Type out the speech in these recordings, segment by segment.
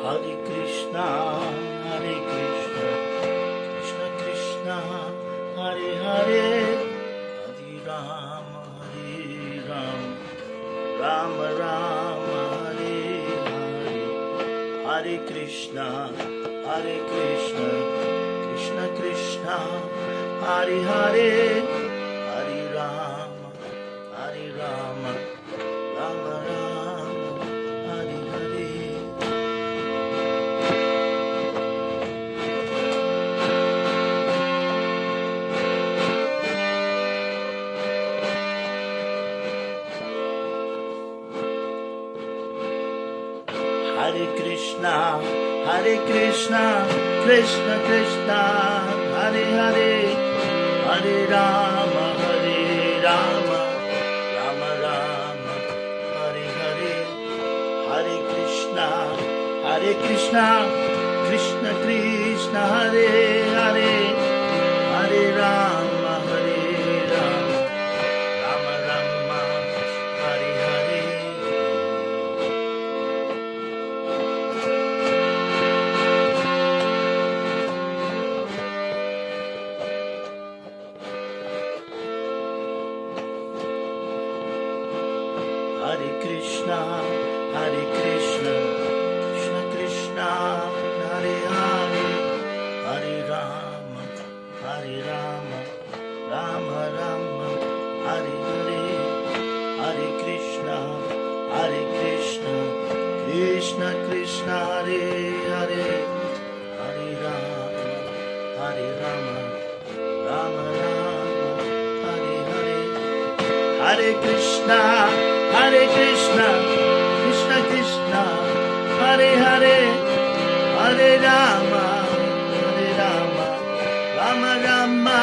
Hare Krishna, Hare Krishna, Krishna Krishna, Hare Hare, Hare Rama, Hare Rama, Rama Rama, Hare Hare, Hare Krishna, Hare Krishna, Krishna Krishna, Hare Hare, Hare Rama, Hare Rama, Rama Rama, Hare Hare. Hare Krishna, Hare Krishna, Krishna Krishna, Hare Hare, Hare Rama, Hare Rama, Rama Rama, Hare Hare, Hare Krishna, Hare Krishna, Krishna Krishna, Hare Hare, Hare Rama, Hare Rama, Rama Rama, Hare Hare. Hare Krishna, Hare Krishna, Krishna Krishna, Hare Hare, Hare Rama, Hare Rama, Rama Rama, Hare Hare, Hare Krishna, Hare Krishna, Krishna Krishna, Hare Hare, Hare Rama, Hare Rama, Rama Rama, Hare Hare. Hare Krishna, Hare Krishna, Krishna Krishna, Hare Hare, Hare Rama, Hare Rama, Rama Rama,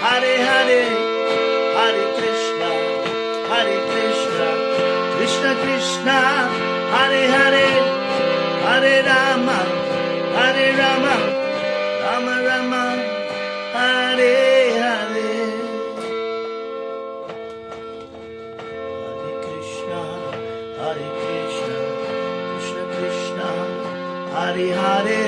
Hare Hare, Hare Krishna, Hare Krishna, Krishna Krishna, Hare Hare, Hare Rama, Hare Rama, Rama Rama, Hare Hare. Hare Krishna, Krishna Krishna, Hare Hare,